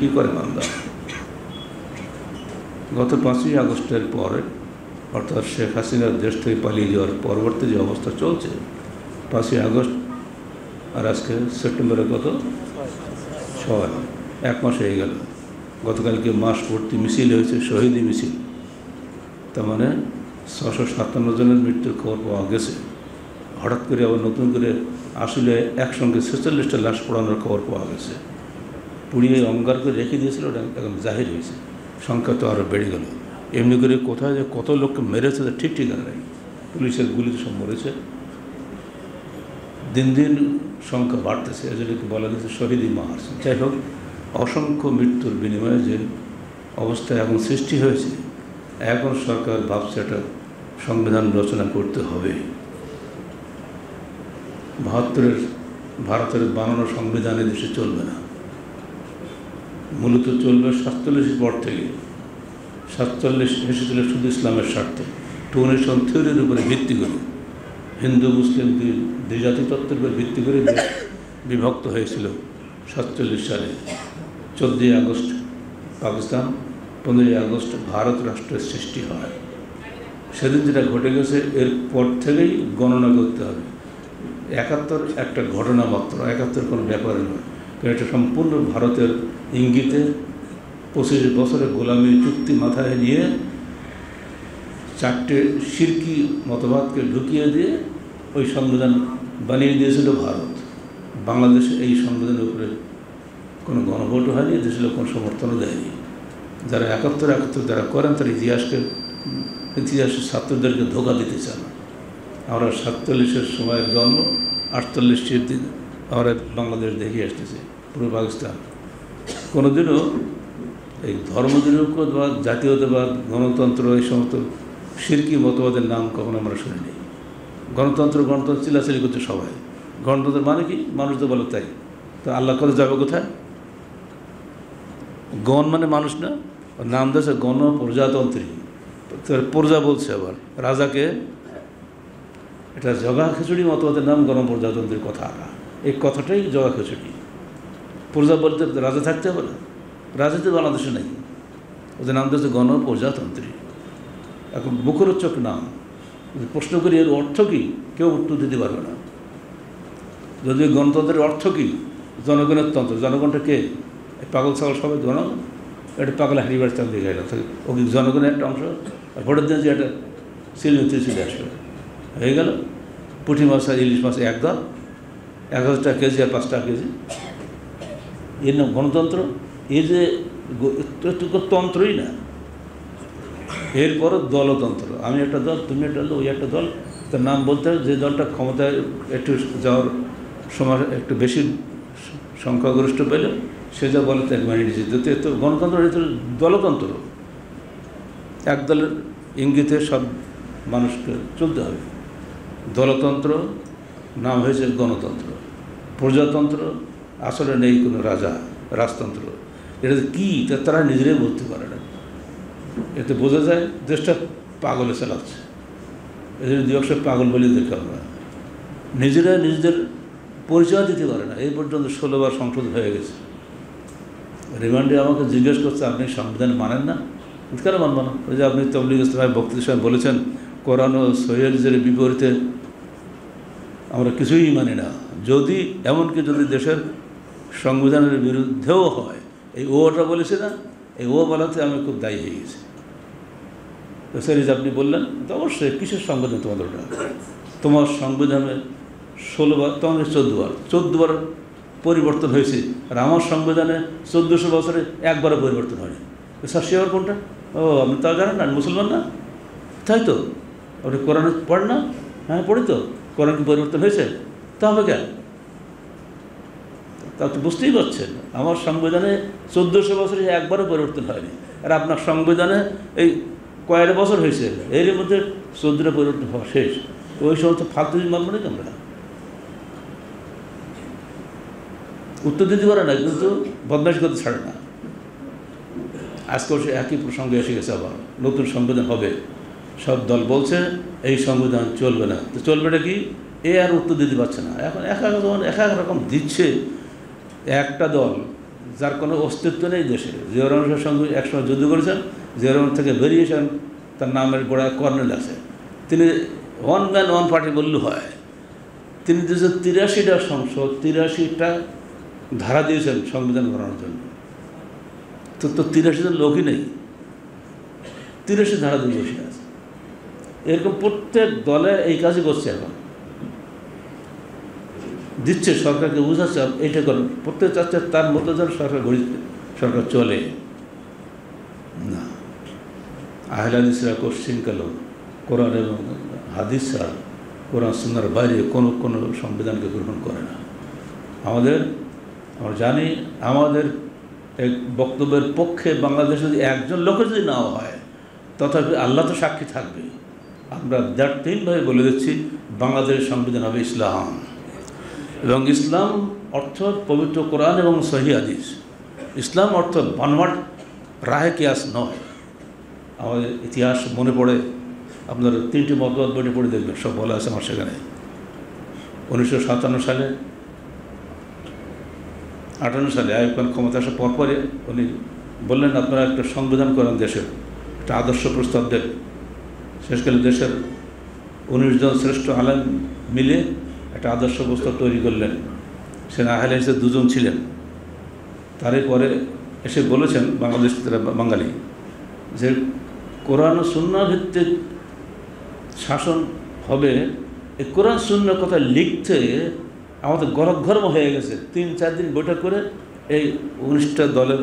কী করে বান্দা? গত 5ই আগস্টের পরে, অর্থাৎ শেখ হাসিনার দেশ থেকে পালিয়ে যাওয়ার পরবর্তী যে অবস্থা চলছে, 5ই আগস্ট আর আজকে সেপ্টেম্বরের কত 6, 1 মাস হয়ে গেল। গতকালকে মাস ভর্তি মিছিল হয়েছে, শহীদি মিছিল। তার মানে 657 জনের মৃত্যুর খবর পাওয়া গেছে। হঠাৎ করে আবার নতুন করে আসলে একসঙ্গে 46টা লাশ পোড়ানোর খবর পাওয়া গেছে। পুড়িয়ে অঙ্গার করে রেখে দিয়েছিল, ওটা এখন জাহির হয়েছে। সংখ্যা তো আরও বেড়ে গেল। এমনি করে কোথায় যে কত লোককে মেরেছে ঠিক ঠিকানা নেই। পুলিশের গুলিতে সব মরেছে। দিন দিন সংখ্যা বাড়তেছে, এজন্য বলা গেছে শহীদি মাস। যাই হোক, অসংখ্য মৃত্যুর বিনিময়ে যে অবস্থায় এখন সৃষ্টি হয়েছে, এখন সরকার ভাবছে একটা সংবিধান রচনা করতে হবে। 72-এর ভারতের বানানো সংবিধান দেশে চলবে না, মূলত চলবে 47 পর থেকে। 47 এসেছিল শুধু ইসলামের স্বার্থে, ডোনেশন থিওরির উপরে ভিত্তি করে, হিন্দু মুসলিম দুই জাতিতত্ত্বের উপর ভিত্তি করে বিভক্ত হয়েছিল 47 সালে। 14ই আগস্ট পাকিস্তান, 15ই আগস্ট ভারত রাষ্ট্রের সৃষ্টি হয়। সেদিন যেটা ঘটে গেছে, এর পর থেকেই গণনা করতে হবে। 71 একটা ঘটনা মাত্র, 71 কোনো ব্যাপার নয়। কারণ এটা সম্পূর্ণ ভারতের ইঙ্গিতে 25 বছরের গোলামী চুক্তি মাথায় নিয়ে 4টে শিরকি মতবাদকে ঢুকিয়ে দিয়ে ওই সংবিধান বানিয়ে দিয়েছিল ভারত। বাংলাদেশে এই সংবিধানের উপরে কোনো গণভোটও হয়নি, দেশের লোক কোনো সমর্থনও দেয়নি। যারা 71 যারা করেন, তারা ইতিহাসের ছাত্রদেরকে ধোঁকা দিতে চান। আমরা 47-এর সময়ের জন্ম, 48-এর দিন আমরা বাংলাদেশ দেখিয়ে আসতেছি, পুরো পাকিস্তান। কোনোদিনও এই ধর্মনিরপেক্ষবাদ, জাতীয়তাবাদ, গণতন্ত্র, এই সমস্ত শিরকি মতবাদের নাম কখনো আমরা শুনিনি। গণতন্ত্র চিলাচিলি করছে সবাই। গণতন্ত্র মানে কি? মানুষ তো বলে তাই। তো আল্লাহ করে যাবে কোথায়? গণ মানে মানুষ না, নাম দিয়েছে গণ প্রজাতন্ত্রী। প্রজা বলছে আবার রাজাকে। এটা জগা খিচুড়ি মতবাদের নাম গণপ্রজাতন্ত্রীর কথা। এই কথাটাই জগা খিচুড়ি। প্রজা বলতে রাজা থাকতে হবে না, রাজা তো বাংলাদেশে নেই। ওদের নাম দিয়েছে গণপ্রজাতন্ত্রী। এখন মুখরোচক নাম। প্রশ্ন করি এর অর্থ কী, কেউ উত্তর দিতে পারবে না। যদি গণতন্ত্রের অর্থ কী? জনগণের তন্ত্র। জনগণটা কে? পাগল ছাগল সবাই জনগণ। এটা পাগল হারিবার চাল দিয়ে গেল, ও কি জনগণের একটা অংশ? ভোটের দিন যে একটা সিলমিতে চলে আসবে, হয়ে গেল। পুঁটি মাছ আর ইলিশ মাছ এক দল, 1000 টাকা কেজি আর 5 টাকা কেজি। এর নাম গণতন্ত্র? এই যে তন্ত্রই না। এরপরও দলতন্ত্র। আমি একটা দল, তুমি একটা দল, ওই একটা দল। তার নাম বলতে হবে যে দলটা ক্ষমতায় একটু যাওয়ার সময় একটু বেশি সংখ্যাগরিষ্ঠ পেল, সে যা বলে তাকে মানিয়ে নিয়েছে। তো গণতন্ত্র এটা দলতন্ত্র। এক দলের ইঙ্গিতে সব মানুষকে চলতে হবে। দলতন্ত্র নাম হয়েছে গণতন্ত্র। প্রজাতন্ত্র আসলে নেই কোনো রাজা, রাজতন্ত্র। এটা কী তারা নিজেরাই বলতে পারে না। এতে বোঝা যায় দেশটা পাগলে চালাচ্ছে। এদের 2 পাগল বলে দেখে আমরা নিজেরা নিজেদের পরিচয় দিতে পারে না। এই পর্যন্ত 16 বার সংসদ হয়ে গেছে। রিমান্ডে আমাকে জিজ্ঞেস করছে, আপনি সংবিধান মানেন না? কেন মানব না? ওই যে আপনি তবলিগ ইসলামের বক্তৃতার সময় বলেছেন কোরআন ও সহিহ হাদিসের বিপরীতে আমরা কিছুই মানি না। যদি এমনকি যদি দেশের সংবিধানের বিরুদ্ধেও হয়, এই ওটা বলেছে না, এই ও বলাতে আমি খুব দায়ী হয়ে গেছি। তো স্যার আপনি বললেন, তো অবশ্যই কিসের সংবিধান তোমাদের ওটা? তোমার সংবিধানে 16 বার, তোমার 14 বার পরিবর্তন হয়েছে, আর আমার সংবিধানে 1400 বছরে একবারও পরিবর্তন হয়নি। স্যার সে আবার কোনটা? ও আপনি তা জানেন না, মুসলমান না? তাই তো, আপনি কোরআনে পড়েন না? হ্যাঁ পড়ি তো। কোরআন কি পরিবর্তন হয়েছে? তা হবে কেন? তা তো বুঝতেই পারছেন, আমার সংবিধানে 1400 বছরে একবারও পরিবর্তন হয়নি, আর আপনার সংবিধানে এই কয়েক বছর হয়েছে, এর মধ্যে 14টা পরিবর্তন হওয়া শেষ। তো ওই সমস্ত ফালতু মানব না আমরা। উত্তর দিতে পারে না, কিন্তু বদমাইশ করতে ছাড়ে না। আজকেও সে একই প্রসঙ্গে এসে গেছে, আবার নতুন সংবিধান হবে। সব দল বলছে এই সংবিধান চলবে না। তো চলবেটা কি? এ আর উত্তর দিতে পারছে না। এখন এক এক রকম দিচ্ছে। একটা দল যার কোনো অস্তিত্ব নেই দেশে। জিয়াউর রহমানের সঙ্গে একসময় যুদ্ধ করেছেন, জিয়াউর রহমান থেকে বেরিয়েছেন, তার নামের গোড়ায় কর্নেল আছে। তিনি ওয়ান ম্যান ওয়ান পার্টি বললে হয়। তিনি 283টা সংসদ, 83টা ধারা দিয়েছেন সংবিধান বানানোর জন্য। তো 83 জন লোকই নেই, 83 ধারা দিয়ে বসে আছে। এরকম প্রত্যেক দলে এই কাজই করছে, এখন দিচ্ছে, সরকারকে বুঝাচ্ছে এইটা করেন। প্রত্যেক চাচ্ছে তার মতো যেন সরকার চলে না। আহলে হাদিসরা কোশ্চিনকাল কোরআন এবং হাদিস ছাড়া, কোরআন সুন্নাহর বাইরে কোনো সংবিধানকে গ্রহণ করে না। আমরা জানি আমাদের এক বক্তব্যের পক্ষে বাংলাদেশে যদি একজন লোক যদি নাও হয়, তথাপি আল্লাহ তো সাক্ষী থাকবে। আমরা তিনভাবে বলে দিচ্ছি, বাংলাদেশের সংবিধান হবে ইসলাম, এবং ইসলাম অর্থ পবিত্র কোরআন এবং সহিহ হাদিস। ইসলাম অর্থ বানোয়াট রাহে কিয়াস নয়। আমাদের ইতিহাস মনে পড়ে, আপনার 3টি মতবাদ বইটি পড়ে দেখবেন, সব বলা আছে আমার সেখানে। 1957 সালে 58 সালে আইয়ুব খান ক্ষমতা আসার পরপরে উনি বললেন, আপনারা একটা সংবিধান করেন, দেশের একটা আদর্শ প্রস্তাব দেন। শেষকালে দেশের 19 জন শ্রেষ্ঠ আলেম মিলে একটা আদর্শ প্রস্তাব তৈরি করলেন। সেখানে আহলে হাদিসের 2 জন ছিলেন। তারই পরে এসে বলেছেন বাংলাদেশ বাঙালি যে কোরআন ও সুন্নাহ ভিত্তিক শাসন হবে। এই কোরআন সুন্নাহর কথা লিখতে আমাদের গরম হয়ে গেছে। 3-4 দিন বৈঠক করে এই 19টা দলের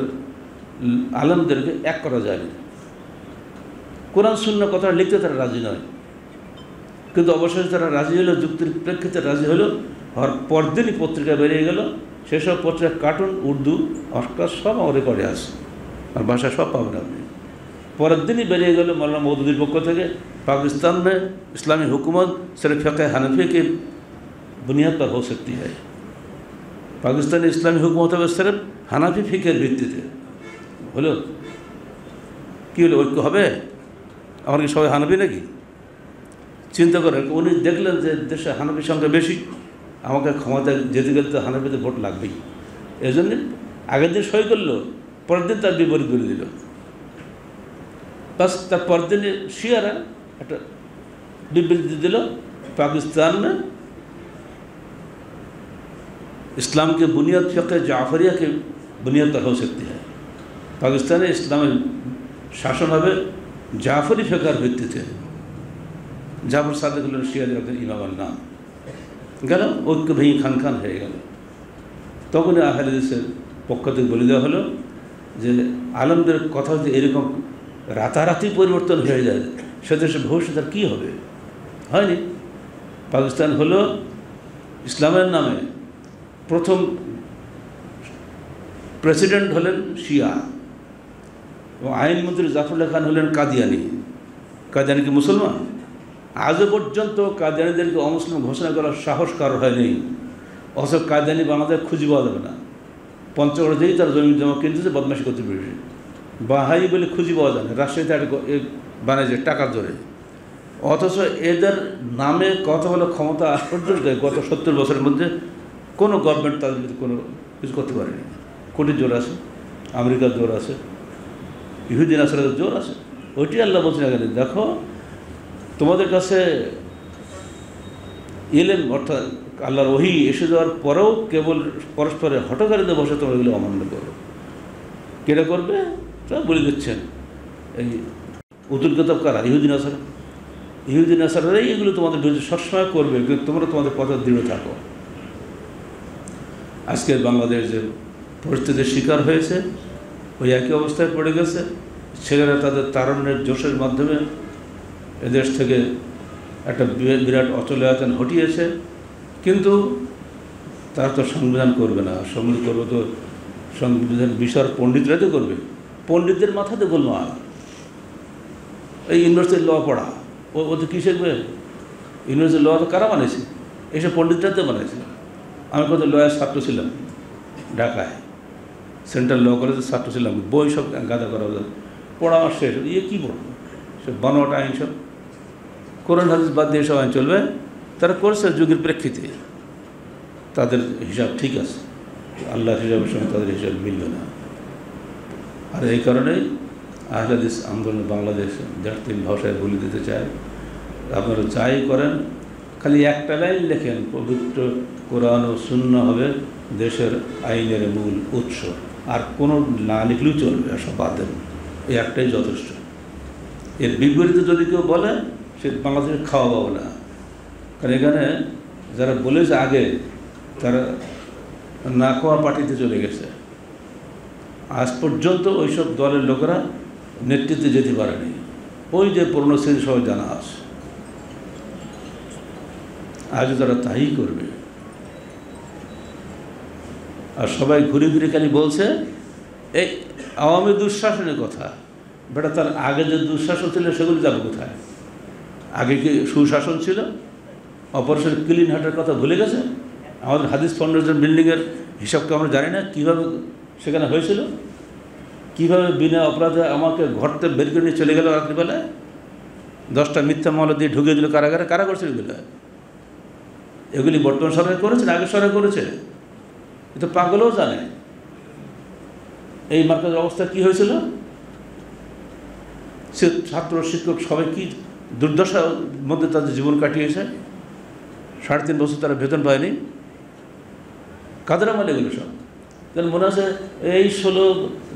আলেমদেরকে এক করা যায়নি। কোরআন সুন্নাহর কথা লিখতে তারা রাজি নয়, কিন্তু অবশ্যই তারা রাজি হলো, যুক্তির প্রেক্ষিতে রাজি হলো। আর পরদিনই পত্রিকা বেরিয়ে গেল। সেসব পত্রিকা কার্টুন, উর্দু, অস্কার সব আমার রেকর্ডে আছে, আর ভাষা সব পাবেন আপনি। পরের দিনই বেরিয়ে গেল মৌলানা মওদুদির পক্ষ থেকে, पाकिस्तान में इस्लामी हुकूमत सिर्फ फ़िक़्ह हनफ़ी की बुनियाद पर हो सकती है। पाकिस्तानी इस्लामी हुकूमत হবে सिर्फ হানাফি ফিকের ভিত্তিতে। হলো কী হলো, ঐক্য হবে? আমার কি সবাই হানাফি নাকি? চিন্তা করেন, উনি দেখলেন যে দেশে হানাফির সংখ্যা বেশি, আমাকে ক্ষমতায় যেতে গেলে তো হানাফিতে ভোট লাগবেই। এই জন্যে আগের দিন সই করলো, পরের দিন তার বিপরীত বলে দিল। বাস তার পরের দিনে শিয়ারা একটা বিবৃতি দিল, पाकिस्तान में इस्लाम के बुनियाद फ़िक़्ह जाफ़रिया के बुनियाद पर हो सकती है। पाकिस्ताने इस्लामेर शासन হবে জাফরি ফিকহের ভিত্তিতে। জাফর সাদেক হলেন শিয়াদের একজন ইমামের নাম। গেল ঐক্য ভেঙে খান হয়ে গেল। তখন আহলে হাদিসের পক্ষ থেকে বলে দেওয়া হলো যে আলেমদের কথা যদি এরকম রাতারাতি পরিবর্তন হয়ে যায়, সে দেশের ভবিষ্যৎ আর কী হবে? হয়নি। পাকিস্তান হলো ইসলামের নামে প্রথম প্রেসিডেন্ট হলেন শিয়া, এবং আইনমন্ত্রী জাফরুল্লাহ খান হলেন কাদিয়ানি। কাদিয়ানি কি মুসলমান? আজও পর্যন্ত কাদিয়ানিদেরকে অমুসলিম ঘোষণা করার সাহস কারোর হয়নি। অথচ কাদিয়ানি বাংলাদেশ খুঁজে পাওয়া যাবে না। পঞ্চগড় যেই তার জমি জমা কিনতেছে, বদমাশি করতে পেরেছে। বাহাই বলে খুঁজে পাওয়া যায় না। রাজশাহীতে বানিয়েছে টাকার জোরে। অথচ এদের নামে কত হলো ক্ষমতা আজ পর্যন্ত গত 70 বছরের মধ্যে কোনো গভর্নমেন্ট তাদের মধ্যে কোনো কিছু করতে পারেনি। কোটির জোর আছে, আমেরিকার জোর আছে, ইহুদি নাসারাদের জোর আছে। ওইটি আল্লাহ বলছেন, এখানে দেখো তোমাদের কাছে ইলম অর্থাৎ আল্লাহর ওহী এসে যাওয়ার পরেও কেবল পরস্পরের হঠকারীদের বসে তোমরা এগুলো অমান্য করো। কেটা করবে তা বলে দিচ্ছেন। এই উতুল কিতাব কারা? ইহুদি নাসারারাই এগুলো তোমাদের বিরুদ্ধে সবসময় করবে, কিন্তু তোমরা তোমাদের পথে দৃঢ় থাকো। আজকের বাংলাদেশ যে পরিস্থিতির শিকার হয়েছে, ওই একই অবস্থায় পড়ে গেছে। ছেলেরা তাদের তারুণ্যের জোশের মাধ্যমে এদেশ থেকে একটা বিরাট অচলায়তন ঘটিয়েছে, কিন্তু তারা তো সংবিধান করবে না। সংবিধান করবে তো সংবিধান বিষয়ের পণ্ডিতরাই তো করবে। পণ্ডিতদের মাথাতে গোলমাল। এই ইউনিভার্সিটির ল পড়া, ও তো কী শিখবে? ইউনিভার্সিটির ল তো কারা বানিয়েছে? এইসব পণ্ডিতরা তো বানিয়েছে। আমি কত লয়ের ছাত্র ছিলাম ঢাকায়, সেন্ট্রাল ল কলেজের ছাত্র ছিলাম। বই সব গাদা করা যায়, পড়া আমার শেষ। কী পড়বো? সব বানোয়াট আইন, সব কোরআন হাদিস বাদ দিয়ে সব আইন চলবে। তারা করেছে যুগের প্রেক্ষিতে, তাদের হিসাব ঠিক আছে। আল্লাহর হিসাবের সঙ্গে তাদের হিসাব মিলবে না। আর এই কারণেই আহলে হাদিস আন্দোলন বাংলাদেশ 3 ভাষায় বলে দিতে চায়, আপনারা যাই করেন খালি একটা লাইন লেখেন, পবিত্র কোরআন ও সুন্নাহ হবে দেশের আইনের মূল উৎস, আর কোনো না লিখলেও চলবে, সব বাদ দেন, এই একটাই যথেষ্ট। এর বিপরীতে যদি কেউ বলে সে বাংলাদেশে খাওয়া পাবে না। কারণ এখানে যারা বলেছে আগে তারা না খাওয়া পার্টিতে চলে গেছে, আজ পর্যন্ত ওইসব দলের লোকেরা নেতৃত্বে যেতে পারেনি। ওই যে পুরনো শ্রেণী সবাই জানা আছে, আজও তারা তাই করবে। আর সবাই ঘুরে ঘুরে খালি বলছে এই আওয়ামী দুঃশাসনের কথা। বেটা, তার আগে যে দুঃশাসন ছিল সেগুলো যাবে কোথায়? আগে কি সুশাসন ছিল? অপারেশন ক্লিন হার্টের কথা ভুলে গেছে? আমাদের হাদিস ফাউন্ডেশন বিল্ডিংয়ের হিসাবকে আমরা জানি না কীভাবে সেখানে হয়েছিল, কীভাবে বিনা অপরাধে আমাকে ঘরতে বের করে নিয়ে চলে গেল রাত্রিবেলায়, 10টা মিথ্যা মামলা দিয়ে ঢুকিয়ে দিল কারাগারে। কারা করছে এগুলো? এগুলি বর্তমান সরকার করেছে না আগের সরকার করেছে? এ তো পাগলও জানে। এই মার্কাজের অবস্থা কী হয়েছিল, সে ছাত্র শিক্ষক সবাই কী দুর্দশার মধ্যে তাদের জীবন কাটিয়েছে। 3.5 বছর তারা বেতন পায়নি। কাদের আমলে এগুলো সব? যেন মনে আছে এই 16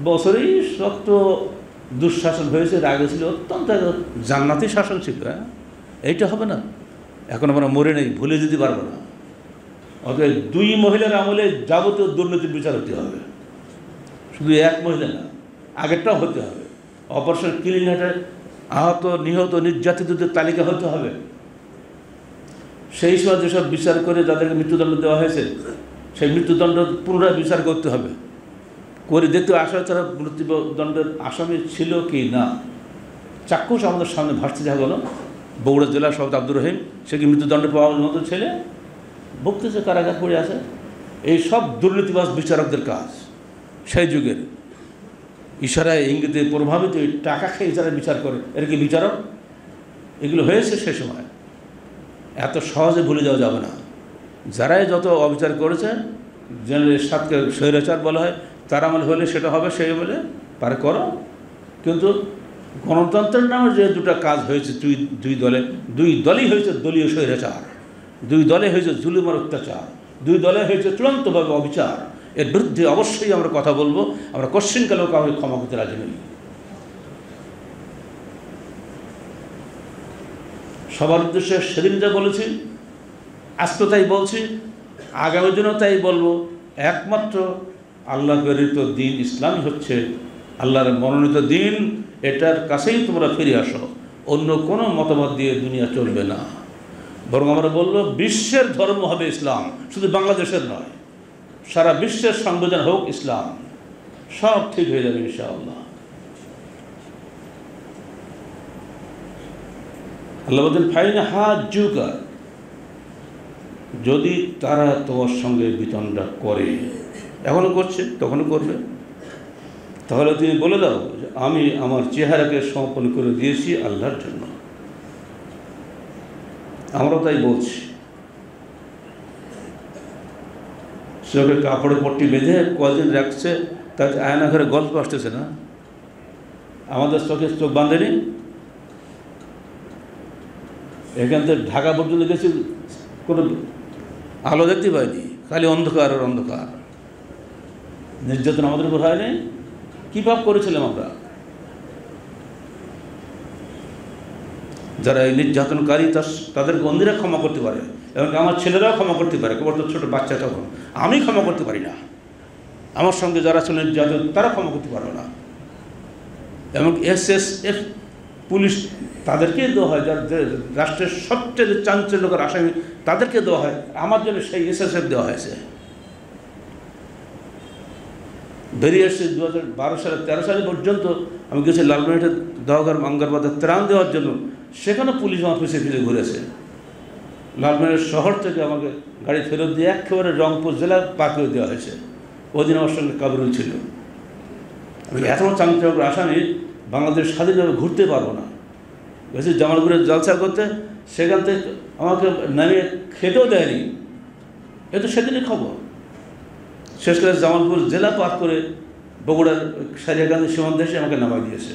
বছরেই শক্ত দুঃশাসন হয়েছে, আগে ছিল অত্যন্ত জান্নাতি শাসন ছিল। হ্যাঁ, এইটা হবে না। এখন আমরা মরে নেই, ভুলে যেতে পারবো না। অতএব 2 মহিলার আমলে যাবতীয় দুর্নীতির বিচার হতে হবে, শুধু 1 মহিলা না, আগেরটাও হতে হবে। অপারেশন ক্লিন হার্টে আহত নিহত নির্যাতিতদের তালিকা হতে হবে। সেই সময় যেসব বিচার করে যাদেরকে মৃত্যুদণ্ড দেওয়া হয়েছে সেই মৃত্যুদণ্ড পুনরায় বিচার করতে হবে, করে দেখতে আসলে তারা মৃত্যুদণ্ডের আসামি ছিল কি না। চাক্ষুষ আমাদের সামনে ভাসতে দেখা গেল বগুড়া জেলার সভাপতি আব্দুর রহিম, সে কি মৃত্যুদণ্ড পাওয়ার মতো ছেলে, ভুগতেছে, কারাগার পড়ে আছে। এই সব দুর্নীতিবাজ বিচারকদের কাজ। সেই যুগের ইশারায় ইঙ্গিতে প্রভাবিত টাকা খেয়ে যারা বিচার করে, এর কি বিচারক? এগুলো হয়েছে সে সময়, এত সহজে ভুলে যাওয়া যাবে না। যারাই যত অবিচার করেছে, জেনারেল সাতকে স্বৈরাচার বলা হয়, তার আমল হলে সেটা হবে, সেই বলে পারে করো। কিন্তু গণতন্ত্রের নামে যে 2টা কাজ হয়েছে দুই দলই হয়েছে দলীয় স্বৈরাচার, 2 দলে হয়েছে জুলুম আর অত্যাচার, 2 দলে হয়েছে চূড়ান্তভাবে অবিচার। এর বিরুদ্ধে অবশ্যই আমরা কথা বলবো। আমরা কোশ্চিনকালেও কাউকে ক্ষমা করতে রাজি নই। সবার উদ্দেশ্যে সেদিন যা বলেছি, আজকে তাই বলছি, আগামী দিনও তাই বলবো। একমাত্র আল্লাহ প্রেরিত দিন ইসলামই হচ্ছে আল্লাহর মনোনীত দিন। এটার কাছেই তোমরা ফিরে আসো। অন্য কোনো মতামত দিয়ে দুনিয়া চলবে না। বরং আমরা বলবো বিশ্বের ধর্ম হবে ইসলাম, শুধু বাংলাদেশের নয়, সারা বিশ্বের সংবিধান হোক ইসলাম। সব ঠিক হয়ে যাবে ইনশাআল্লাহ। আল্লাহ বলেন ফাইন হাজ্জুকা, যদি তারা তোমার সঙ্গে বিতণ্ডা করে, এখনও করছে তখনও করবে, তাহলে তুমি বলে দাও যে আমি আমার চেহারাকে সমর্পণ করে দিয়েছি আল্লাহর জন্য। আমরাও তাই বলছি। চোখে কাপড়ে পট্টি বেঁধে কদিন রাখছে, তার আয়না ঘরে গল্প আসতেছে না। আমাদের চোখে চোখ বাঁধেনি। এখান থেকে ঢাকা পর্যন্ত গেছি, কোনো আলো দেখতে পাইনি, খালি অন্ধকার আর অন্ধকার। নির্যাতন আমাদের উপর হয়নি? কী পাপ করেছিলাম আমরা? যারা এই নির্যাতনকারী তাদেরকে অন্যরা ক্ষমা করতে পারে, এবং আমার ছেলেরাও ক্ষমা করতে পারে, কেবল তো ছোটো বাচ্চা তখন। আমি ক্ষমা করতে পারি না। আমার সঙ্গে যারা ছিল নির্যাতন তারা ক্ষমা করতে পারবে না। এবং SSF পুলিশ তাদেরকে দেওয়া হয়, যার রাষ্ট্রের সবচেয়ে চাঞ্চল্যকর আসামি তাদেরকে দেওয়া হয়। আমার জন্য সেই SSF দেওয়া হয়েছে। বেরিয়ে এসছে 2012 সালে 13 সালে পর্যন্ত আমি গেছি লালমনিরহাটে দহগার মাঙ্গারবাদের ত্রাণ দেওয়ার জন্য। সেখানে পুলিশ আমার পিছিয়ে পিছিয়ে ঘুরেছে। লালমনিরহাট শহর থেকে আমাকে গাড়ি ফেরত দিয়ে একেবারে রংপুর জেলার পাঠিয়ে দেওয়া হয়েছে। ওই দিন আমার সঙ্গে কাবরুল ছিল। আমি এত চাঞ্চল্যকর আসামি বাংলাদেশ স্বাধীনভাবে ঘুরতে পারবো না। গেছি জামালপুরে জলসা করতে, সেখান থেকে আমাকে নামিয়ে খেতেও দেয়নি। এ তো সেদিনই খবর। শেষ করে জামালপুর জেলা পার করে বগুড়ার সারিয়াকান্দি সীমান্তে এসে আমাকে নামাই দিয়েছে।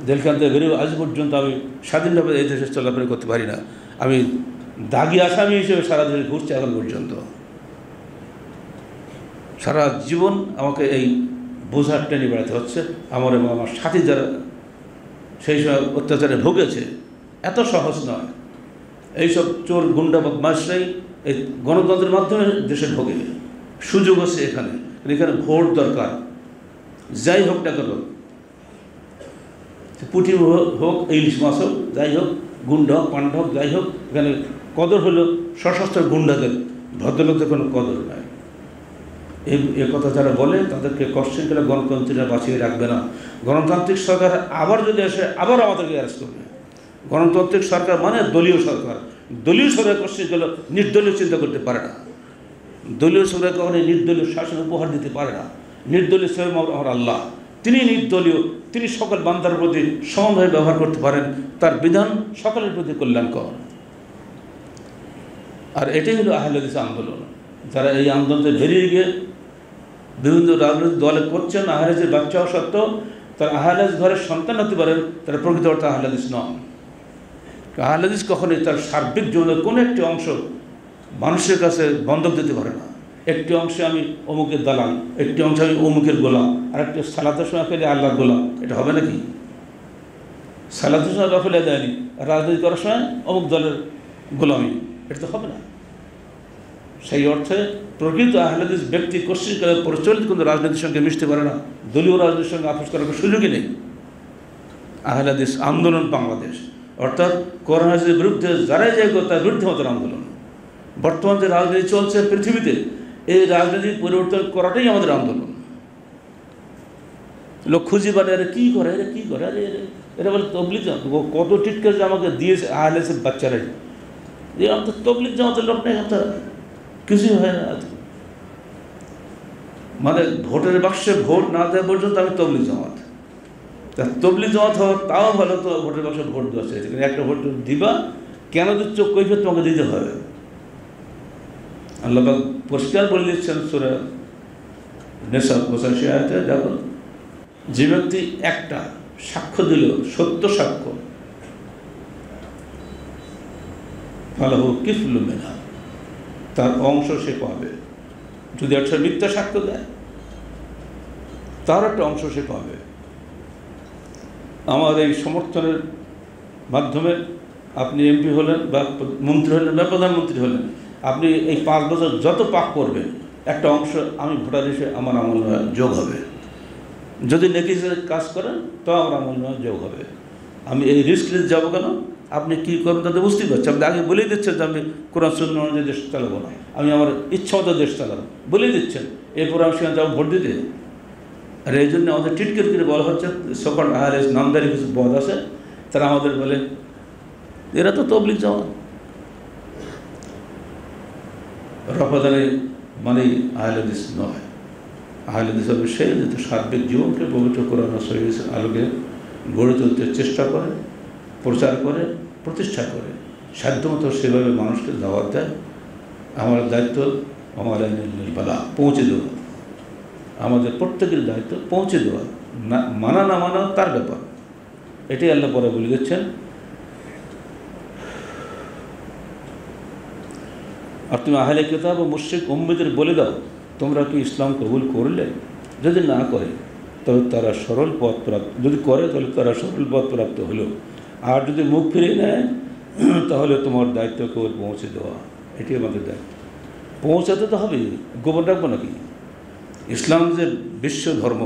জেলখান থেকে বেরিয়ে আজ পর্যন্ত আমি স্বাধীনভাবে এই দেশে চলাফেরা করতে পারি না। আমি দাগি আসামি হিসেবে সারা দেশে ঘুরছি এখন পর্যন্ত। সারা জীবন আমাকে এই বোঝার টেনে বেড়াতে হচ্ছে। আমার এবং আমার সাথী যারা সেই সব অত্যাচারে ভুগেছে, এত সহজ নয়। এইসব চোর গুন্ডা বদমাশরাই এই গণতন্ত্রের মাধ্যমে দেশে ঢোকে, সুযোগ আছে এখানে। এখানে ভোট দরকার, যাই হোক না কেন, পুঁটি হোক, ইলিশ মাছ হোক, যাই হোক, গুন্ডা হোক, পান্ডা হোক, যাই হোক, এখানে কদর হলো সশস্ত্র গুন্ডাদের, ভদ্রলোকদের কোনো কদর নাই। এই কথা যারা বলে তাদেরকে কোশ্চেন করে গণতন্ত্রীরা বাঁচিয়ে রাখবে না। গণতান্ত্রিক সরকার আবার যদি আসে, আবার আমাদেরকে অ্যারেস্ট করবে। গণতান্ত্রিক সরকার মানে দলীয় সরকার। দলীয় সরকার কোশ্চেন করলে নির্দলীয় চিন্তা করতে পারে না। দলীয় সরকার কখনো নির্দলীয় শাসন উপহার দিতে পারে না। নির্দলীয় স্বয়ং আমার আল্লাহ, তিনি নির্দলীয়, তিনি সকল বান্দার প্রতি সমানভাবে ব্যবহার করতে পারেন। তার বিধান সকলের প্রতি কল্যাণকর। আর এটাই হলো আহলে হাদিস আন্দোলন। যারা এই আন্দোলনে বেরিয়ে গিয়ে বিভিন্ন রাজনৈতিক দলে করছেন, আহলে হাদিসের বাচ্চা হওয়া সত্ত্বেও তারা আহলে হাদিস ঘরের সন্তান হতে পারেন, তারা প্রকৃত অর্থে আহলে হাদিস নন। আহলে হাদিস কখনোই তার সার্বিক জীবনের কোনো একটি অংশ মানুষের কাছে বন্ধক দিতে পারে না। একটি অংশে আমি অমুকের দালাল, একটি অংশে আমি অমুকের গোলাম, আর একটি সালাতের সময় পেলে আল্লাহর গোলাম, এটা হবে নাকি? সালাতের সময় গফলে দেয়নি, রাজনীতি করার সময় অমুক দলের গোলামি, এটা তো হবে না। সেই অর্থে প্রকৃত আহলে হাদিস ব্যক্তি কোশ্চিন করে প্রচলিত কোনো রাজনীতির সঙ্গে মিশতে পারে না, দলীয় রাজনীতির সঙ্গে আপোষ করার সুযোগই নেই। আহলে হাদিস আন্দোলন বাংলাদেশ, অর্থাৎ কোরআন হাদিসের বিরুদ্ধে যারাই যায় তার বিরুদ্ধে আমাদের আন্দোলন। বর্তমান যে রাজনীতি চলছে পৃথিবীতে, এই রাজনীতি পরিবর্তন করাটাই আমাদের আন্দোলন। লোক খুঁজি পারে, এরা কী করে, এরা কী করে, আরে এরা বলে তবলিগ জামাত। কত টিটকে যে আমাকে দিয়েছে আহলে হাদিসের বাচ্চারাই, যে আমাদের তবলিগ জামাতের লোক নেই, আপনার কিছুই হয় না। মানে ভোটের বাক্সে ভোট না দেওয়া পর্যন্ত আমি তবলিগ জামাত। তা তবলিগ জামাত হওয়া তাও ভালো, তো ভোটের বাক্সে ভোট দেওয়া চাইছে, কিন্তু একটা ভোট দিবা, কেন দিচ্ছ কৈফিয়ত তোমাকে দিতে হবে। আল্লাহ পাক পরিষ্কার বলে দিচ্ছেন সূরা নিসা 85 আয়াতে, দেখো যে ব্যক্তি একটা সাক্ষ্য দিল, সত্য সাক্ষ্য, ফালাহু কিফলুম মিনহা, তার অংশ সে পাবে। যদি একটা মিথ্যা সাক্ষ্য দেয়, তার একটা অংশ সে পাবে। আমার এই সমর্থনের মাধ্যমে আপনি এমপি হলেন বা মন্ত্রী হলেন বা প্রধানমন্ত্রী হলেন, আপনি এই 5 বছর যত পাপ করবেন, একটা অংশ আমি ভোটার হিসেবে আমার আমল যোগ হবে। যদি নেকি কাজ করেন তো আমার আমল যোগ হবে। আমি এই রিস্ক নিতে যাবো কেন? আপনি কী করবেন তাতে বুঝতেই পারছেন। আপনি আগে বলেই দিচ্ছেন যে আমি কোরআন সুন্নাহ অনুযায়ী দেশ চালাবো না, আমি আমার ইচ্ছা মতো দেশ চালাবো, বলেই দিচ্ছেন। এরপর আমি সেখানে যাবো ভোট দিতে। আর এই জন্য আমাদের টিটকের করে বলা হচ্ছে, সকল আহলে হাদিস নামদারি কিছু পদ আছে, তারা আমাদের বলে এরা তো তবলিগ জামাত। রফাদানি মানেই আহলে হাদিস নয়। আহলে হাদিস হবে সেই যে সার্বিক জীবনকে পবিত্র কোরআন ও সহিহ আলোকে গড়ে তুলতে চেষ্টা করে, প্রচার করে, প্রতিষ্ঠা করে, সাধ্যমতো সেভাবে মানুষকে দাওয়াত দেয়। আমার দায়িত্ব আমার বালা পৌঁছে দেওয়া, আমাদের প্রত্যেকের দায়িত্ব পৌঁছে দেওয়া, না মানা না মানা তার ব্যাপার। এটাই আল্লাহ পরে বলে দিচ্ছেন। আর তুমি আহলে কিতাব ও মুশরিক উম্মীদের বলে দাও, তোমরা কি ইসলাম কবুল করলে? যদি না করে তবে তারা সরল পথ প্রাপ্ত, যদি করে তাহলে তারা সরল পথ প্রাপ্ত হলো। আর যদি মুখ ফিরিয়ে নেয় তাহলে তোমার দায়িত্ব কেবল পৌঁছে দেওয়া। এটি আমাদের দায়িত্ব। পৌঁছাতে তো হবে, গোপন রাখবো নাকি? ইসলাম যে বিশ্ব ধর্ম,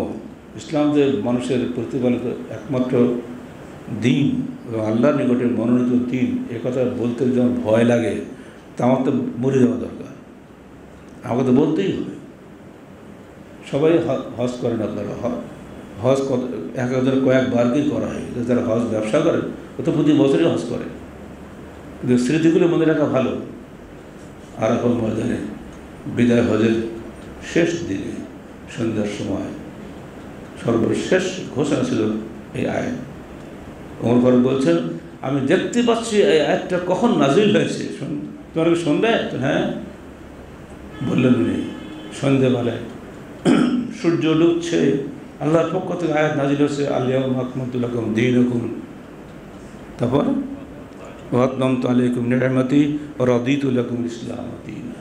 ইসলাম যে মানুষের প্রতিপালিত একমাত্র দিন এবং আল্লাহর নিকটে মনোনীত দিন, এ কথা বলতে যেমন ভয় লাগে, তা আমার তো মরে যাওয়া দরকার। আমাকে তো বলতেই হবে। সবাই হজ করে না, আপনারা হজ একজন কয়েকবারকেই করা হয়। যারা হজ ব্যবসা করে ও তো প্রতি বছরই হজ করে, কিন্তু স্মৃতিগুলো মনে রাখা ভালো। আরাফার ময়দানে বিদায় হজের শেষ দিনে সন্ধ্যার সময় সর্বশেষ ঘোষণা ছিল এই আয়াত। ওমর ফারুক বলছেন, আমি দেখতে পাচ্ছি এই আয়াতটা কখন নাজিল হয়েছে, তোমার কি শুনবে? হ্যাঁ বললেন উনি, সন্ধ্যেবেলায় সূর্য ডুবছে, আল্লাহর পক্ষ থেকে আয়াত নাজিল হচ্ছে আল-ইয়াওমা আকমালতু লাকুম দীনাকুম, তারপর ওয়া আতমামতু আলাইকুম নি'মাতি ওয়া রাদিতু লাকুম ইসলাম দীনা।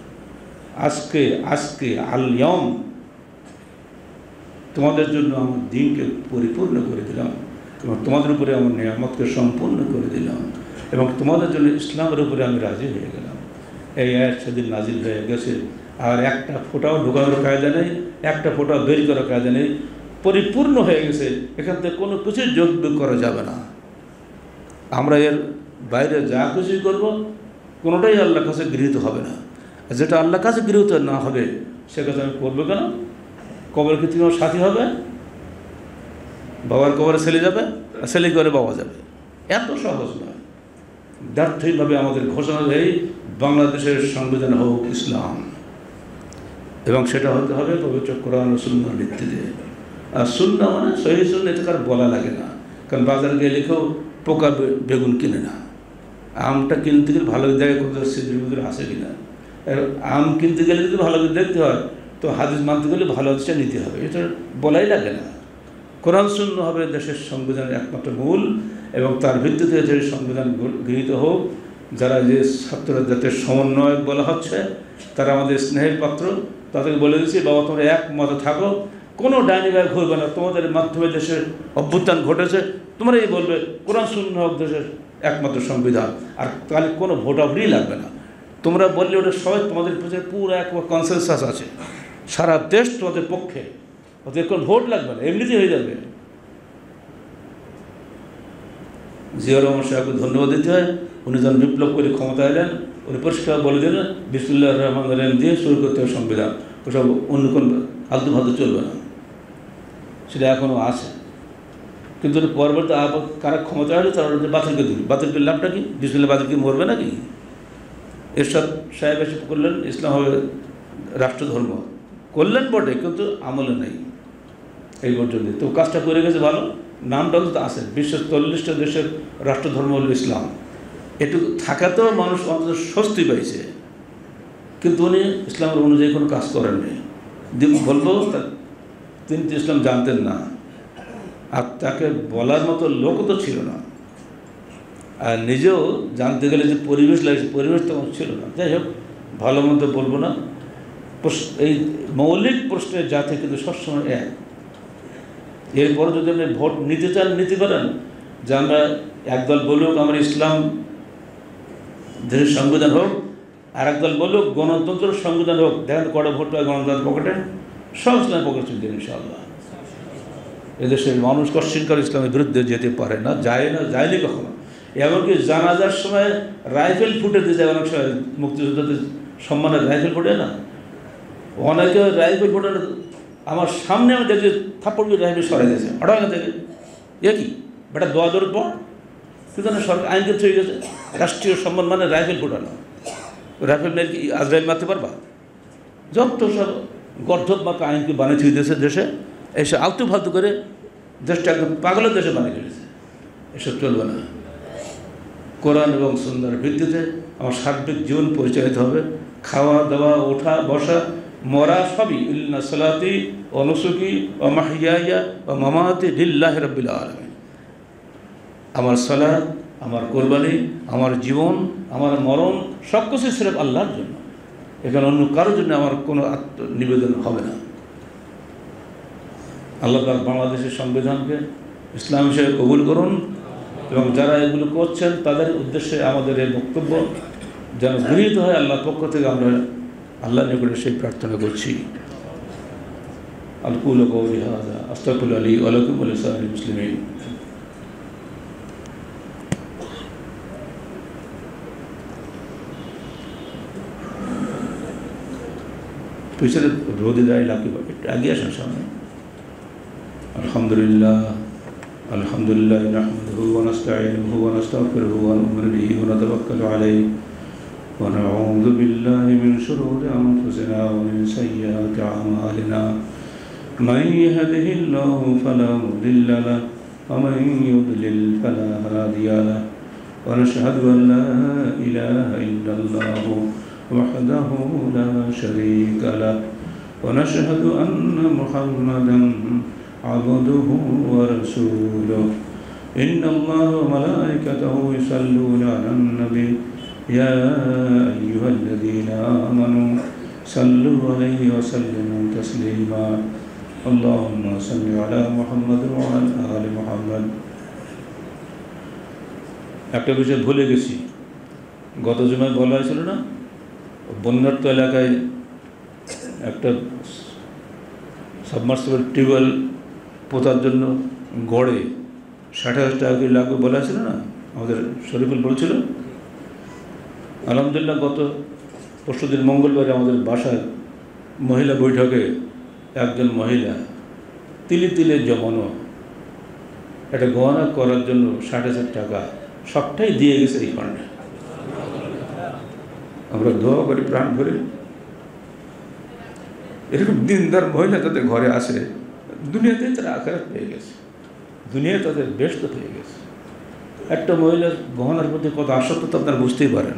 আজকে আল-ইয়াওম তোমাদের জন্য আমার দিনকে পরিপূর্ণ করে দিলাম এবং তোমাদের উপরে আমার নিয়ামতকে সম্পূর্ণ করে দিলাম এবং তোমাদের জন্য ইসলামের উপরে আমি রাজি হয়ে গেলাম। এই আয়াত সেদিন নাজিল হয়ে গেছে, আর একটা ফোঁটাও ঢোকানোর কায়দা নেই, একটা ফোঁটাও বের করার কায়দা নেই, পরিপূর্ণ হয়ে গেছে। এখান থেকে কোনো কিছু যোগ বিয়োগ করা যাবে না। আমরা এর বাইরে যা কিছুই করব কোনোটাই আল্লাহর কাছে গৃহীত হবে না। যেটা আল্লাহর কাছে গৃহীত না হবে সে কথা আমি করবো কেন? কবর কি তুমি আমার সাথী হবে? বাবার কবরে ছেলে যাবে, ছেলে করে বাবা যাবে, এত সহজ নয়। দার্থিকভাবে আমাদের ঘোষণা দেয় বাংলাদেশের সংবিধান হোক ইসলাম, এবং সেটা হতে হবে পবিত্র কোরআন ও সুন্নাহর ভিত্তিতে। আর সুন্নাহ মানে সহিহ সুন্নাহ, এটা কার বলা লাগে না, কারণ বাজারে গিয়ে লিখেও পোকা বেগুন কিনে না। আমটা কিনতে গেলে ভালো দেখে কোথাও সিদ্ধির ভিতরে আসে কিনা। আম কিনতে গেলে যদি ভালো করে দেখতে হয় তো হাদিস মানতে গেলে ভালো হাদিসটা নিতে হবে, এটা বলাই লাগে না। কোরআন সুন্নাহ হবে দেশের সংবিধানের একমাত্র মূল, এবং তার ভিত্তিতে যে সংবিধান গৃহীত হোক। যারা যে ছাত্ররা জাতের সমন্বয়ক বলা হচ্ছে তারা আমাদের স্নেহের পাত্র, তাদেরকে বলে দিচ্ছি বাবা তোমরা একমত থাকো, কোনো ডাইনি ব্যাগ ঘুরবে না, তোমাদের মাধ্যমে দেশের অভ্যুত্থান ঘটেছে, তোমরা এই বলবে কোরআন সুন্নাহ হোক দেশের একমাত্র সংবিধান, আর তাহলে কোনো ভোটাভুটি লাগবে না। তোমরা বললে ওটা সবাই তোমাদের পিছনে পুরো এক কনসেনসাস আছে, সারা দেশ তোমাদের পক্ষে, ওদের কোনো ভোট লাগবে না, এমনিতেই হয়ে যাবে। জিয়া রহমান সাহেবকে ধন্যবাদ দিতে হয়, উনি যখন বিপ্লব করে ক্ষমতা এলেন উনি পরিষ্কার বলে দিলেন বিসমিল্লাহির রহমানির রহিম দিয়ে শুরু করতে হবে সংবিধান, ওসব অন্য কোন ফালতু ফালতু চলবে না। সেটা এখনও আছে, কিন্তু পরবর্তী কারা ক্ষমতা হলে তারা বাতিলকে দিল। বাতিলকে লাভটা কি? বিসমিল্লাহ বাতিল কি মরবে নাকি? এরশাদ সাহেব এসে করলেন ইসলাম হবে রাষ্ট্রধর্ম, করলেন বটে কিন্তু আমলে নেই এই পর্যন্ত। তো কাজটা করে গেছে ভালো, নামটা তো আছে, বিশ্বের 40টা দেশের রাষ্ট্রধর্ম হল ইসলাম। এটুকু থাকাতেও মানুষ অন্তত স্বস্তি পাইছে, কিন্তু উনি ইসলামের অনুযায়ী কোনো কাজ করেননি। বলবো তিনি তো ইসলাম জানতেন না, আর তাকে বলার মতো লোকও তো ছিল না, আর নিজেও জানতে গেলে যে পরিবেশ লাগছে পরিবেশ তখন ছিল না। যাই হোক, ভালো মতো বলবো না। এই মৌলিক প্রশ্নের জাতি কিন্তু সবসময় এক। এরপরে যদি আপনি ভোট নিতে চান নিতে পারেন, যে আমরা একদল বলুক আমরা ইসলাম দেশের সংবিধান হোক, আর একদল বলুক গণতন্ত্র সংবিধান হোক, দেখেন কটা ভোট পায় গণতন্ত্র পকেটে, সব ইসলামের পকেটে চলবে ইনশাআল্লাহ। এদেশের মানুষ কশ্চিনকাল ইসলামের বিরুদ্ধে যেতে পারে না, যায় না, যায়নি কখনো। এমনকি জানাজার সময় রাইফেল ফুটে দিয়ে যায়, অনেক সময় মুক্তিযোদ্ধাদের সম্মানে রাইফেল ফুটে না, অনেকে রাইফেল ফুটে না, আমার সামনে আমি দেখছি থাপ্পড় দিয়ে রাইফেল সরাই দিয়েছে হঠাৎ থেকে, এ কি বেটা দোয়া দৌড় পর, কিন্তু না সরকার আইন করতে হয়ে গেছে রাষ্ট্রীয় সম্মান মানে রাইফেল ফুটানো। রাইফেল মেরে কি আজরাইল মারতে পারবা? যত সব গর্ধব মাত্র আইনকে বানিয়ে থুয়ে দিয়েছে দেশে, এসে আলতু ফালতু করে দেশটা একদম পাগলের দেশে বানিয়ে ফেলেছে। এসব চলবে না। কোরআন এবং সুন্নাহর ভিত্তিতে আমার সার্বিক জীবন পরিচালিত হবে। খাওয়া দাওয়া, ওঠা বসা, মরা সবই ইল্লা সালাতি ও নুসুকি ও মাহিয়া ও মামাতি লিল্লাহি রাব্বিল আলামিন। আমার সালাত, আমার কোরবানি, আমার জীবন, আমার মরণ সব কিছু সির্ফ আল্লাহর জন্য, এখানে অন্য কারোর জন্য আমার কোনো আত্মনিবেদন হবে না। আল্লাহ পাক বাংলাদেশের সংবিধানকে ইসলাম হিসেবে কবুল করুন, এবং যারা এগুলো করছেন তাদের উদ্দেশ্যে আমাদের এই বক্তব্য যেন গৃহীত হয় আল্লাহর পক্ষ থেকে, আমরা আল্লাহর নিকটে সেই প্রার্থনা করছি। আকুলু কওলি হাযা আস্তাগফিরুল্লাহ লি ওয়া লাকুম ওয়া লিসাইরিল মুসলিমিন। পিছনে রোদে দাঁড়িয়ে লাকি একটু আগে আসেন সামনে। আলহামদুলিল্লাহ আলহামদুলিল্লাহ নাহমাদুহু ওয়া নাস্তাঈনুহু ওয়া নাস্তাগফিরুহু ওয়া নু'মিনু বিহি ওয়া নাতাওয়াক্কালু আলাইহি ওয়া নাউযু বিল্লাহি মিন শুরুরি আনফুসিনা ওয়া মিন সাইয়্যাতি আ'মালিনা মান ইয়াহদিহিল্লাহু ফালা মুদিল্লা লাহু ওয়া মান ইউদ্লিল ফালা হাদিয়া লাহু ওয়া নাশহাদু আন লা ইলাহা ইল্লাল্লাহু ওয়াহদাহু লা শারীকা লাহু ونشهد أن محمدا عبده ورسوله إن الله وملائكته يصلون على النبي يا أيها الذين آمنوا صلوا عليه وسلموا تسليما اللهم صل على محمد وعلى آل محمد একটা বিষয় ভুলে গেছি গত জুমায় বলা হয়েছিল না বন্যার্ত এলাকায় একটা সাবমার্সিবল টিউবওয়েল পোতার জন্য গড়ে 60,000 টাকা করে লাগবে বলা ছিল না আমাদের শরীফুল বলছিল আলহামদুলিল্লাহ গত পরশুদিন মঙ্গলবারে আমাদের বাসায় মহিলা বৈঠকে একজন মহিলা তিলে তিলে জমানো একটা গহনা করার জন্য 60,000 টাকা সবটাই দিয়ে গেছে এই ফান্ডে আমরা দোয়া করি প্রাণ ভরে এরকম দিনদার মহিলা তাদের ঘরে আসে দুনিয়াতে তারা আখিরাত পেয়ে গেছে দুনিয়ায় তাদের ব্যস্ত হয়ে গেছে একটা মহিলার গহনার প্রতি কত আসক্ত আপনারা বুঝতেই পারেন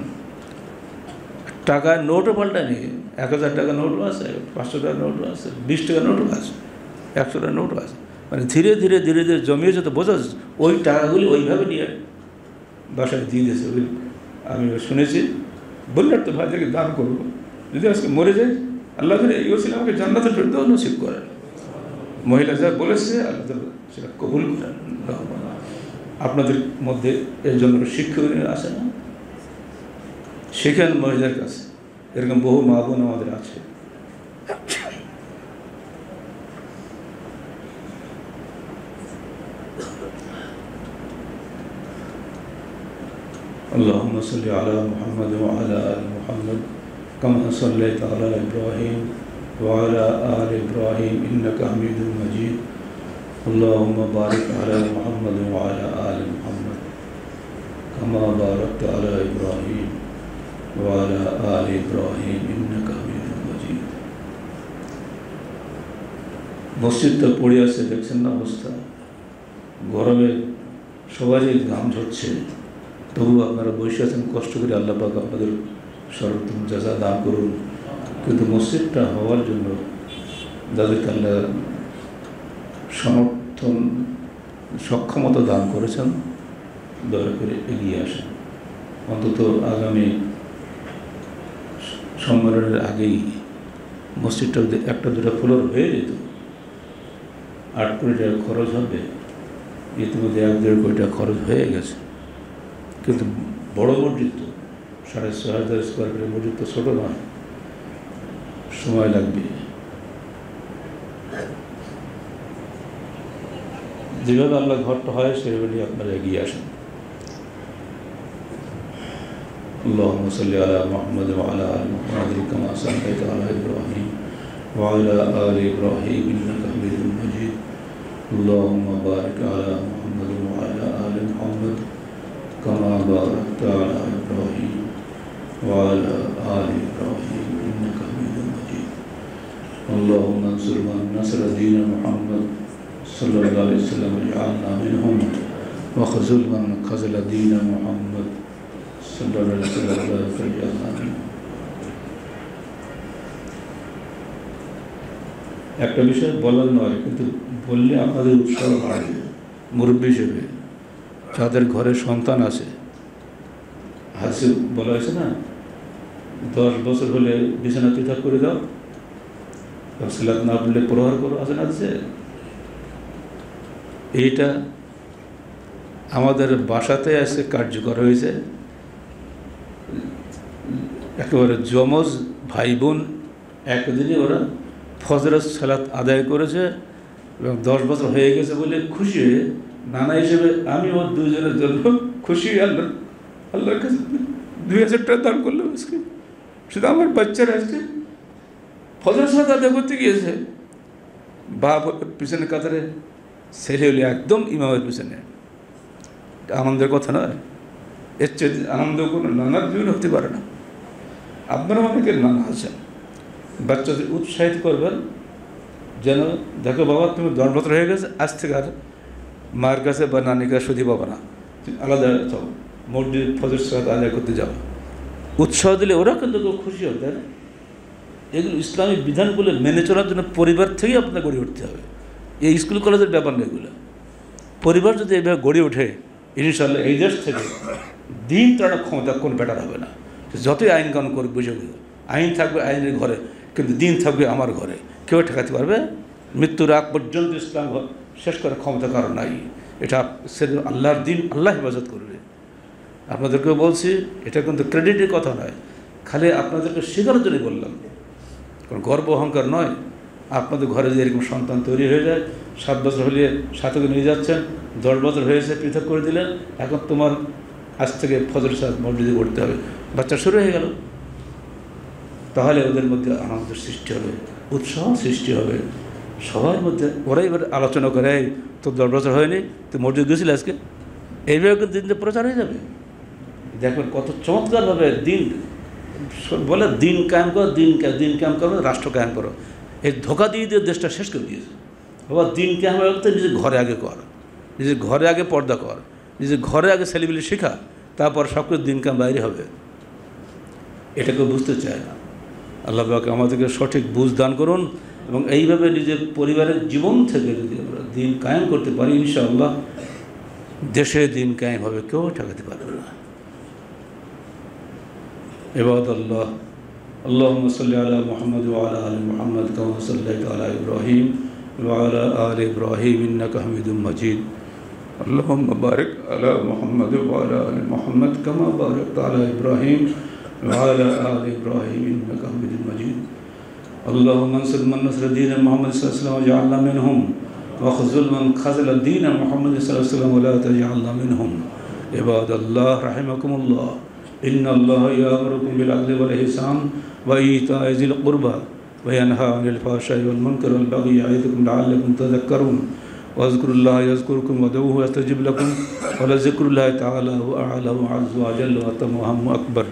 টাকার নোটও পাল্টায়নি 1,000 টাকা নোটও আছে 500 টাকা নোটও আছে 20 টাকা নোটও আছে 100 টাকা নোটও আছে মানে ধীরে ধীরে ধীরে ধীরে জমিয়েছে তো বোঝা ওই টাকাগুলি ওইভাবে নিয়ে বাসায় দিয়ে দিয়েছে আমি শুনেছি বললাম তো ভাইদেরকে দান করবো যদি আজকে মরে যায় আল্লাহ এই ওসিলা আমাকে জান্নাতের ফেরদৌস নসিব করেন মহিলা যা বলেছে আল্লাহ সেটা কবুল করেন আপনাদের মধ্যে এর জন্য শিক্ষক আছে না সেখানে মহিলার কাছে এরকম বহু মা বোন আমাদের আছে اللهم صل على محمد وعلى آل محمد كما صليت على إبراهيم وعلى آل إبراهيم إنك حميد مجيد اللهم بارك على محمد وعلى آل محمد كما باركت على إبراهيم وعلى آل إبراهيم إنك حميد مجيد মসজিদটা পড়ে আছে দেখছেন না অবস্থা গরমে সবারই ঘাম ঝরছে তবু আপনারা বসে আছেন কষ্ট করে আল্লাহ পাক আপনাদের সর্বোত্তম জাযা দান করুন কিন্তু মসজিদটা হওয়ার জন্য যাদেরকে আল্লাহ সমর্থন সক্ষমতা দান করেছেন দয়া করে এগিয়ে আসেন অন্তত আগামী সম্মেলনের আগেই মসজিদটা যদি 1-2টা ফ্লোর হয়ে যেত 8 কোটি টাকা খরচ হবে ইতিমধ্যে 1-1.5 কোটি টাকা খরচ হয়ে গেছে কিন্তু বড় মসজিদ তো 6,500 স্কোয়ার ফিটের মসজিদ তো ছোটো নয় সময় লাগবে যেভাবে আল্লাহ ঘরটা হয় সেভাবে আপনারা এগিয়ে আসেন اللهم صل على محمد وعلى آل محمد كما صليت على إبراهيم وعلى آل إبراهيم إنك حميد مجيد اللهم بارك على محمد وعلى آل محمد كما باركت على إبراهيم وعلى آل إبراهيم إنك حميد مجيد اللهم انصر من نصر دين محمد صلى الله عليه وسلم واجعلنا منهم وخذل من خذل دين محمد صلى الله عليه وسلم واجعلنا منهم একটা বিষয় বলার নয় কিন্তু বললে আপনাদের উৎসাহ বাড়বে মুরব্বী হিসেবে যাদের ঘরে সন্তান আছে হাসি বলা হয়েছে না 10 বছর হলে বিছানা পৃথক করে দাও সালাত না পড়লে প্রহার করো আছে না আছে এইটা আমাদের বাসাতে আজকে কার্যকর হয়েছে একেবারে যমজ ভাই বোন একদিনে ওরা ফজরের সালাত আদায় করেছে এবং 10 বছর হয়ে গেছে বলে খুশি হয়ে নানা হিসেবে আমি ওর দুজনের জন্য খুশি আল্লাহর কাছে 2,000 টাকা দান করলো আজকে শুধু আমার বাচ্চারা আজকে ফজর সালাত আদায় করতে গিয়েছে বাপ পিছনে কাতারে ছেলে হলে একদম ইমামের পিছনে আনন্দের কথা নয় এর চেয়ে আনন্দ কোনো নানার জীবন হতে পারে না আপনারা অনেকের নানা আছেন বাচ্চাদের উৎসাহিত করবেন যেন দেখো বাবা তুমি 10 বছর হয়ে গেছে আজ থেকে আর মায়ের কাছে বা নানির কাছে সুধি পাবা না তুমি আলাদা যাও মসজিদ ফজর সালাত আদায় করতে যাও উৎসাহ দিলে ওরা কিন্তু খুশি হবে তাই না এগুলো ইসলামী বিধানগুলো মেনে চলার জন্য পরিবার থেকেই আপনার গড়ে উঠতে হবে। এই স্কুল কলেজের ব্যাপার না এগুলো। পরিবার যদি এইভাবে গড়ে ওঠে, ইনশাআল্লাহ এই দেশ থেকে দিন তারা ক্ষমতা কোন বেটার হবে না। যতই আইন কানুন করে বুঝে বুঝে, আইন থাকবে আইনের ঘরে, কিন্তু দিন থাকবে আমার ঘরে, কেউ ঠেকাতে পারবে? মৃত্যুর আগ পর্যন্ত ইসলাম শেষ করার ক্ষমতা কারণ নাই। এটা আল্লাহর দিন, আল্লাহ হেফাজত করবে। আপনাদেরকেও বলছি, এটা কিন্তু ক্রেডিটের কথা নয়, খালি আপনাদেরকে শেখানোর জন্যই বললাম, কারণ গর্ব অহংকার নয়। আপনাদের ঘরে যে এরকম সন্তান তৈরি হয়ে যায়, 7 বছর হলে সাথে নিয়ে যাচ্ছেন, 10 বছর হয়েছে পৃথক করে দিলেন, এখন তোমার আজ থেকে ফজর সালাত মসজিদে পড়তে হবে, বাচ্চা শুরু হয়ে গেল। তাহলে ওদের মধ্যে আনন্দের সৃষ্টি হবে, উৎসাহ সৃষ্টি হবে সবার মধ্যে। ওরাই এবার আলোচনা করে, তোর 10 বছর হয়নি, তুই মসজিদ গেছিল আজকে, এইভাবে কিন্তু দিনটা প্রচার হয়ে যাবে। দেখবেন কত চমৎকারভাবে দিন বলে, দিন কায়েম করো, দিন কায়েম করো, রাষ্ট্র কায়েম করো। এই ধোকা দিয়ে দিয়ে দেশটা শেষ করে দিয়েছে। বাবা দিন কায়েম করতে নিজের ঘরে আগে কর, নিজের ঘরে আগে পর্দা কর, নিজের ঘরে আগে ছেলেপিলে শেখা, তারপর সব কিছু দিন কায়েম বাইরে হবে। এটা কেউ বুঝতে চায় না। আল্লাহ পাক আমাদেরকে সঠিক বুঝ দান করুন, এবং এইভাবে নিজের পরিবারের জীবন থেকে যদি আমরা দিন কায়েম করতে পারি, ইনশাআল্লাহ দেশে দিন কায়েম হবে, কেউ ঠেকাতে পারবে না। ইবাদাল্লাহ, اللهم صل على محمد وعلى آل محمد كما صليت على إبراهيم وعلى آل إبراهيم إنك حميد مجيد. اللهم بارك على محمد وعلى آل محمد كما باركت على إبراهيم وعلى آل إبراهيم إنك حميد مجيد. اللهم انصر من نصر دين محمد صلى الله عليه وسلم واجعلنا منهم، واخذل من خذل دين محمد صلى الله عليه وسلم ولا تجعلنا منهم. عباد الله رحمكم الله، إن الله يأمركم بالعدل والإحسان وإيتاء ذي القربى وينهى عن الفحشاء والمنكر والبغي يعظكم لعلكم تذكرون. واذكروا الله يذكركم وادعوه يستجب لكم ولذكر الله تعالى أعلى وأعز وأجل وأتم وأهم أكبر.